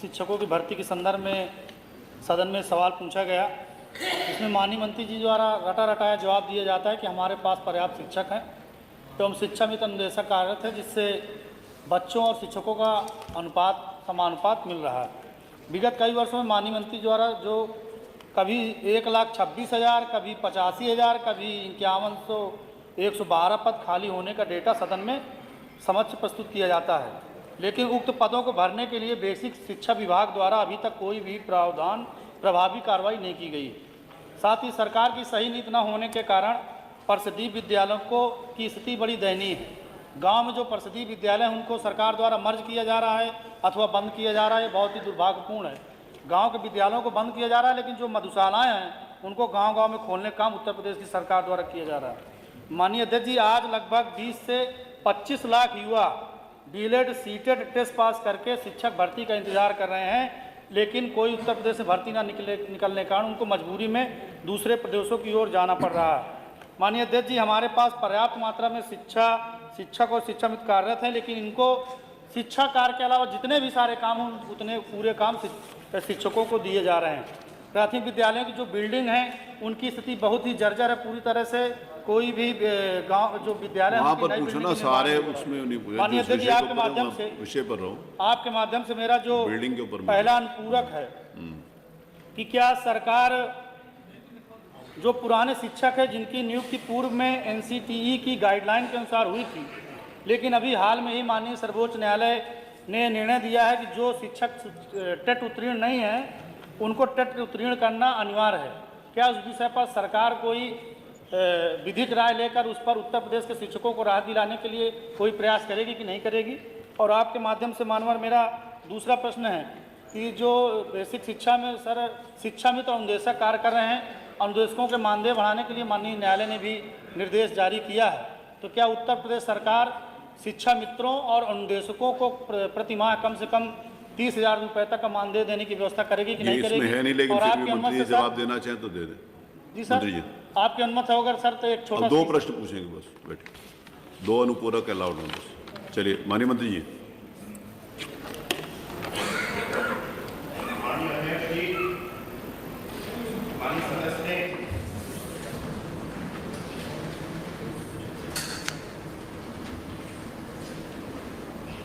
शिक्षकों की भर्ती के संदर्भ में सदन में सवाल पूछा गया। इसमें माननीय मंत्री जी द्वारा रटा रटाया जवाब दिया जाता है कि हमारे पास पर्याप्त शिक्षक हैं एवं शिक्षा मित्र अनुदेशक कार्यरत है, जिससे बच्चों और शिक्षकों का समानुपात मिल रहा है। विगत कई वर्षों में माननीय मंत्री द्वारा जो कभी 1,26,000, कभी 85,000, कभी 5100, 112 पद खाली होने का डेटा सदन में समक्ष प्रस्तुत किया जाता है, लेकिन उक्त पदों को भरने के लिए बेसिक शिक्षा विभाग द्वारा अभी तक कोई भी प्रभावी कार्रवाई नहीं की गई। साथ ही सरकार की सही नीति न होने के कारण परिषदीय विद्यालयों की स्थिति बड़ी दयनीय है। गांव में जो परिषदीय विद्यालय हैं उनको सरकार द्वारा मर्ज किया जा रहा है अथवा बंद किया जा रहा है, बहुत ही दुर्भाग्यपूर्ण है। गांव के विद्यालयों को बंद किया जा रहा है, लेकिन जो मधुशालाएँ हैं उनको गाँव-गाँव में खोलने का काम उत्तर प्रदेश की सरकार द्वारा किया जा रहा है। माननीय अध्यक्ष जी, आज लगभग 20 से 25 लाख युवा डीएलएड सीटेड टेस्ट पास करके शिक्षक भर्ती का इंतजार कर रहे हैं, लेकिन कोई उत्तर प्रदेश से भर्ती ना निकलने के कारण उनको मजबूरी में दूसरे प्रदेशों की ओर जाना पड़ रहा है। माननीय अध्यक्ष जी, हमारे पास पर्याप्त मात्रा में शिक्षक और शिक्षा मित्र कार्यरत हैं, लेकिन इनको शिक्षा कार्य के अलावा जितने भी सारे काम हों उतने पूरे काम शिक्षकों को दिए जा रहे हैं। प्राथमिक विद्यालयों की जो बिल्डिंग है उनकी स्थिति बहुत ही जर्जर है पूरी तरह से। कोई भी गांव जो विद्यालय वहाँ पर पूछना सारे उसमें नहीं पूछा। माननीय अध्यक्ष जी, आपके माध्यम से विषय पर रहूं, आपके माध्यम से मेरा जो बिल्डिंग के ऊपर पहला अनुपूरक है कि क्या सरकार जो पुराने शिक्षक है जिनकी नियुक्ति पूर्व में एनसीटीई की गाइडलाइन के अनुसार हुई थी, लेकिन अभी हाल में ही माननीय सर्वोच्च न्यायालय ने निर्णय दिया है कि जो शिक्षक टेट उत्तीर्ण नहीं है उनको टेट उत्तीर्ण करना अनिवार्य है। क्या उस विषय पर सरकार कोई विधिक राय लेकर उस पर उत्तर प्रदेश के शिक्षकों को राहत दिलाने के लिए कोई प्रयास करेगी कि नहीं करेगी? और आपके माध्यम से मानवर मेरा दूसरा प्रश्न है कि जो बेसिक शिक्षा में सर शिक्षा मित्र और अनुदेशक कार्य कर रहे हैं, अनुदेशकों के मानदेय बढ़ाने के लिए माननीय न्यायालय ने भी निर्देश जारी किया है, तो क्या उत्तर प्रदेश सरकार शिक्षा मित्रों और अनुदेशकों को प्रति माह कम से कम 30,000 रुपये तक का मानदेय देने की व्यवस्था करेगी कि नहीं करेगी? है नहीं, लेकिन और आपकी अनुमति से जवाब देना चाहें तो दे दें। जी सर, आपकी अनुमति हो अगर सर तो एक छोटा 2 प्रश्न पूछेंगे बस, बैठे 2 अनुपूरक अलाउड हों बस। चलिए माननीय मंत्री जी।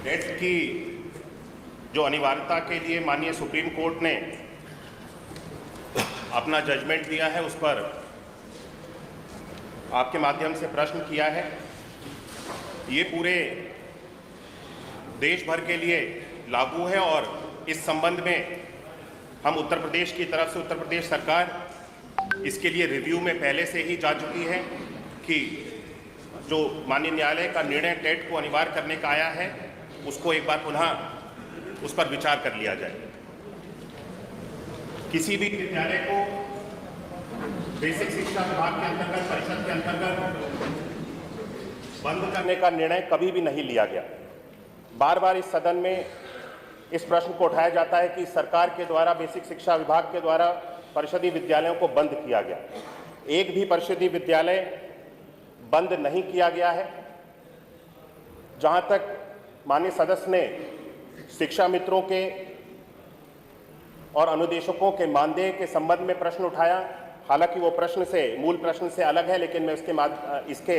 टेट की जो अनिवार्यता के लिए माननीय सुप्रीम कोर्ट ने अपना जजमेंट दिया है, उस पर आपके माध्यम से प्रश्न किया है। ये पूरे देश भर के लिए लागू है और इस संबंध में हम उत्तर प्रदेश की तरफ से उत्तर प्रदेश सरकार इसके लिए रिव्यू में पहले से ही जा चुकी है कि जो माननीय न्यायालय का निर्णय टेट को अनिवार्य करने का आया है उसको एक बार पुनः उस पर विचार कर लिया जाए। किसी भी विद्यालय को बेसिक शिक्षा विभाग के अंतर्गत परिषद के अंतर्गत बंद करने का निर्णय कभी भी नहीं लिया गया। बार बार इस सदन में इस प्रश्न को उठाया जाता है कि सरकार के द्वारा बेसिक शिक्षा विभाग के द्वारा परिषदीय विद्यालयों को बंद किया गया। एक भी परिषदीय विद्यालय बंद नहीं किया गया है। जहां तक माननीय सदस्य ने शिक्षा मित्रों के और अनुदेशकों के मानदेय के संबंध में प्रश्न उठाया, हालांकि वो प्रश्न से मूल प्रश्न से अलग है, लेकिन मैं इसके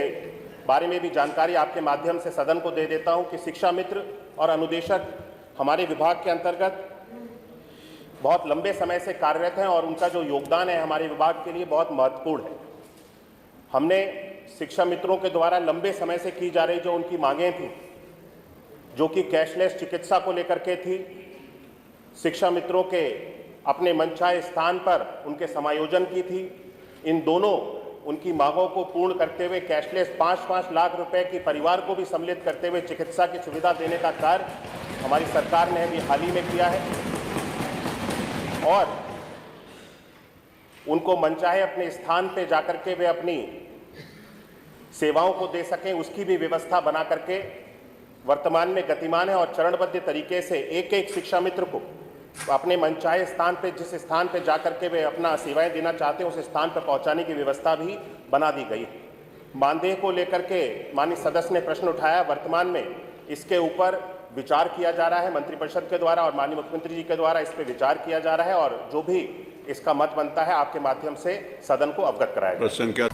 बारे में भी जानकारी आपके माध्यम से सदन को दे देता हूं कि शिक्षा मित्र और अनुदेशक हमारे विभाग के अंतर्गत बहुत लंबे समय से कार्यरत हैं और उनका जो योगदान है हमारे विभाग के लिए बहुत महत्वपूर्ण है। हमने शिक्षा मित्रों के द्वारा लंबे समय से की जा रही जो उनकी मांगें थी, जो कि कैशलेस चिकित्सा को लेकर के थी, शिक्षा मित्रों के अपने मनचाहे स्थान पर उनके समायोजन की थी, इन दोनों उनकी मांगों को पूर्ण करते हुए कैशलेस 5-5 लाख रुपए की परिवार को भी सम्मिलित करते हुए चिकित्सा की सुविधा देने का कार्य हमारी सरकार ने अभी हाल ही में किया है और उनको मनचाहे अपने स्थान पे जाकर के वे अपनी सेवाओं को दे सकें, उसकी भी व्यवस्था बना करके वर्तमान में गतिमान है और चरणबद्ध तरीके से एक एक शिक्षा मित्र को अपने मनचाहे स्थान पे, जिस स्थान पे जाकर के वे अपना सेवाएं देना चाहते हैं उस स्थान पर पहुंचाने की व्यवस्था भी बना दी गई है। मानदेय को लेकर के माननीय सदस्य ने प्रश्न उठाया। वर्तमान में इसके ऊपर विचार किया जा रहा है मंत्रिपरिषद के द्वारा और माननीय मुख्यमंत्री जी के द्वारा इस पे विचार किया जा रहा है और जो भी इसका मत बनता है आपके माध्यम से सदन को अवगत कराया जाए। प्रश्न क्या